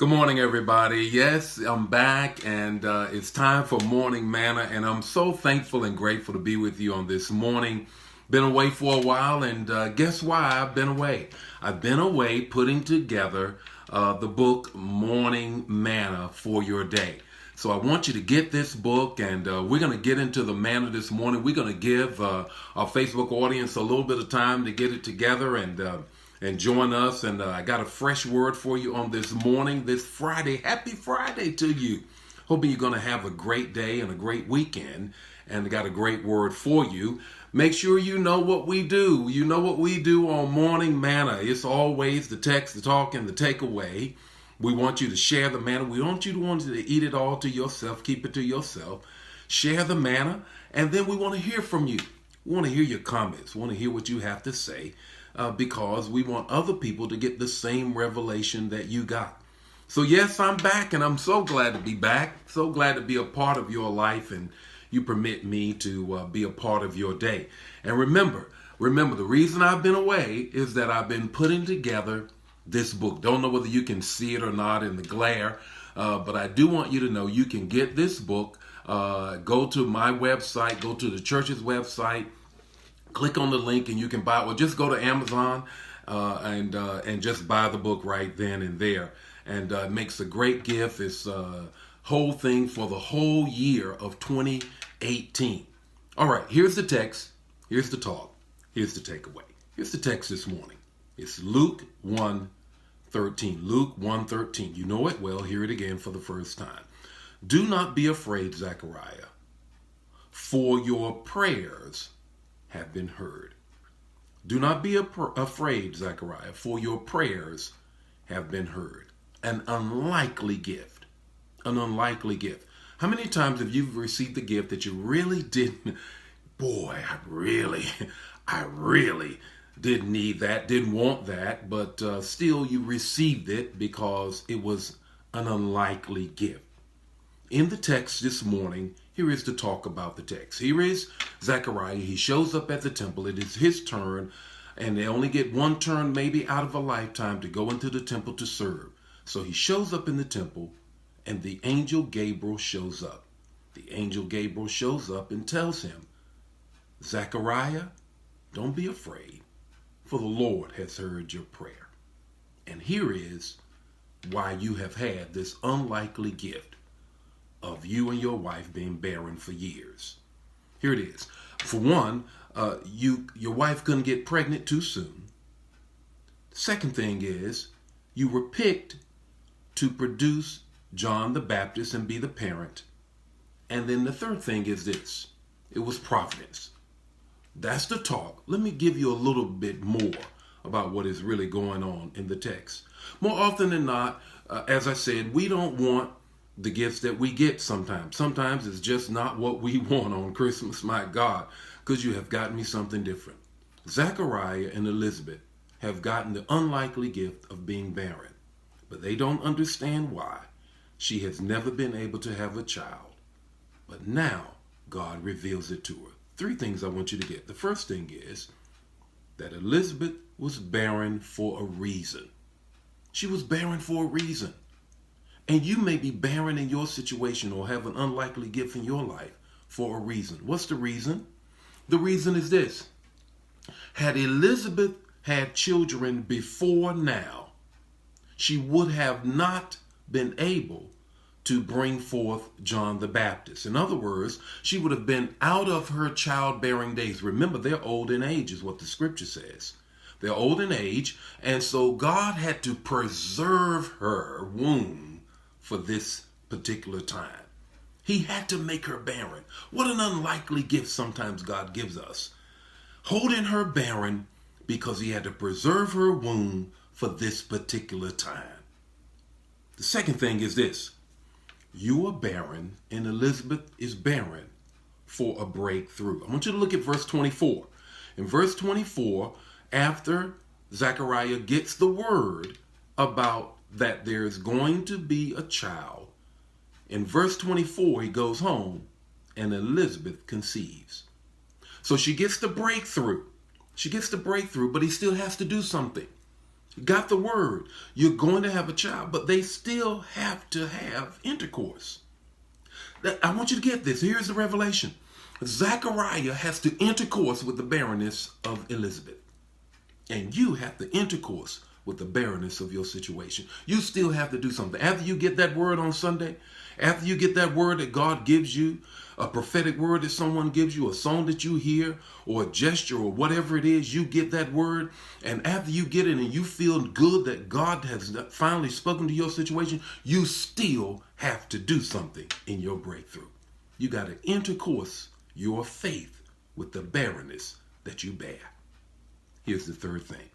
Good morning, everybody. Yes, I'm back, and it's time for Morning Manna, and I'm so thankful and grateful to be with you on this morning. Been away for a while, and guess why I've been away? I've been away putting together the book Morning Manna for your day. So I want you to get this book, and we're going to get into the manna this morning. We're going to give our Facebook audience a little bit of time to get it together and join us. And I got a fresh word for you on this morning, this Friday. Happy Friday to you. Hoping you're going to have a great day and a great weekend. And I got a great word for you. Make sure you know what we do. You know what we do on Morning Manna. It's always the text, the talk, and the takeaway. We want you to share the manna. We want you to eat it all to yourself. Keep it to yourself. Share the manna. And then we want to hear from you. We want to hear your comments. We want to hear what you have to say. Because we want other people to get the same revelation that you got. So yes, I'm back, and I'm so glad to be back. So glad to be a part of your life, and you permit me to be a part of your day. And remember, the reason I've been away is that I've been putting together this book. Don't know whether you can see it or not in the glare, but I do want you to know you can get this book. Go to my website, go to the church's website, click on the link, and you can buy it. Well, just go to Amazon and just buy the book right then and there. And it makes a great gift. It's a whole thing for the whole year of 2018. All right, here's the text. Here's the talk. Here's the takeaway. Here's the text this morning. It's Luke 1:13. Luke 1:13. You know it well. Hear it again for the first time. Do not be afraid, Zechariah, for your prayers have been heard. Do not be afraid, Zechariah, for your prayers have been heard. An unlikely gift. An unlikely gift. How many times have you received the gift that you really didn't? Boy, I really didn't need that, didn't want that, but still you received it because it was an unlikely gift. In the text this morning, here is the talk about the text. Here is Zechariah. He shows up at the temple. It is his turn, and they only get one turn maybe out of a lifetime to go into the temple to serve. So he shows up in the temple, and the angel Gabriel shows up. The angel Gabriel shows up and tells him, Zechariah, don't be afraid, for the Lord has heard your prayer. And here is why you have had this unlikely gift of you and your wife being barren for years. Here it is. For one, your wife couldn't get pregnant too soon. Second thing is, you were picked to produce John the Baptist and be the parent. And then the third thing is this. It was providence. That's the talk. Let me give you a little bit more about what is really going on in the text. More often than not, as I said, we don't want the gifts that we get sometimes. Sometimes it's just not what we want on Christmas, my God, because you have gotten me something different. Zechariah and Elizabeth have gotten the unlikely gift of being barren, but they don't understand why. She has never been able to have a child, but now God reveals it to her. Three things I want you to get. The first thing is that Elizabeth was barren for a reason. She was barren for a reason. And you may be barren in your situation or have an unlikely gift in your life for a reason. What's the reason? The reason is this. Had Elizabeth had children before now, she would have not been able to bring forth John the Baptist. In other words, she would have been out of her childbearing days. Remember, they're old in age is what the scripture says. They're old in age, and so God had to preserve her womb for this particular time. He had to make her barren. What an unlikely gift sometimes God gives us. Holding her barren because he had to preserve her womb for this particular time. The second thing is this. You are barren and Elizabeth is barren for a breakthrough. I want you to look at verse 24. In verse 24, after Zechariah gets the word about that there's going to be a child, in verse 24, he goes home and Elizabeth conceives. So she gets the breakthrough. She gets the breakthrough, but he still has to do something. got the word. You're going to have a child, but they still have to have intercourse. I want you to get this. Here's the revelation. Zachariah has to intercourse with the barrenness of Elizabeth. And you have to intercourse with the barrenness of your situation. You still have to do something. After you get that word on Sunday, after you get that word that God gives you, a prophetic word that someone gives you, a song that you hear, or a gesture, or whatever it is, you get that word. And after you get it and you feel good that God has finally spoken to your situation, you still have to do something in your breakthrough. You got to intercourse your faith with the barrenness that you bear. Here's the third thing.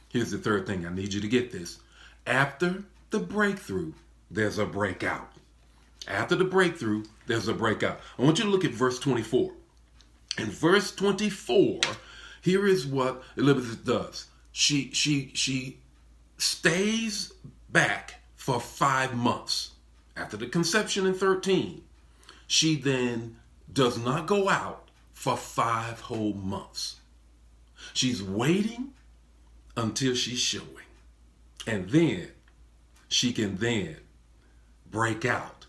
Here's the third thing. I need you to get this. After the breakthrough, there's a breakout. After the breakthrough, there's a breakout. I want you to look at verse 24. In verse 24, here is what Elizabeth does. She stays back for 5 months. After the conception in 13, she then does not go out for 5 whole months. She's waiting until she's showing. And then she can then break out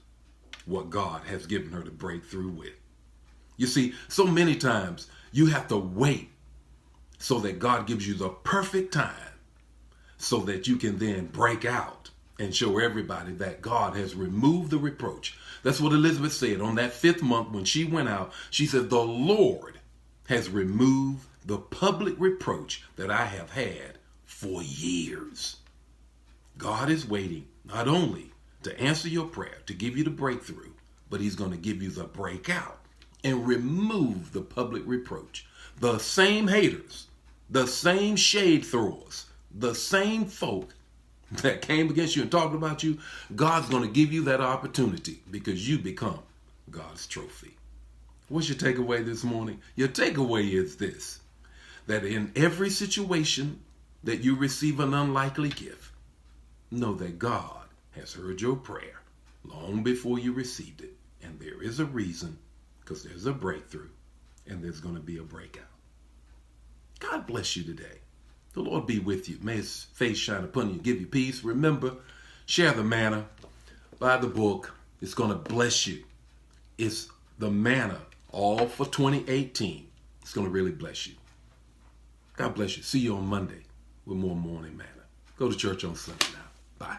what God has given her to break through with. You see, so many times you have to wait so that God gives you the perfect time so that you can then break out and show everybody that God has removed the reproach. That's what Elizabeth said on that 5th month when she went out. She said, the Lord has removed the public reproach that I have had for years. God is waiting not only to answer your prayer, to give you the breakthrough, but he's going to give you the breakout and remove the public reproach. The same haters, the same shade throwers, the same folk that came against you and talked about you, God's going to give you that opportunity because you become God's trophy. What's your takeaway this morning? Your takeaway is this, that in every situation that you receive an unlikely gift, know that God has heard your prayer long before you received it. And there is a reason, because there's a breakthrough and there's going to be a breakout. God bless you today. The Lord be with you. May his face shine upon you and give you peace. Remember, share the manna. Buy the book. It's going to bless you. It's the manna all for 2018. It's going to really bless you. God bless you. See you on Monday with more morning manna. Go to church on Sunday now. Bye.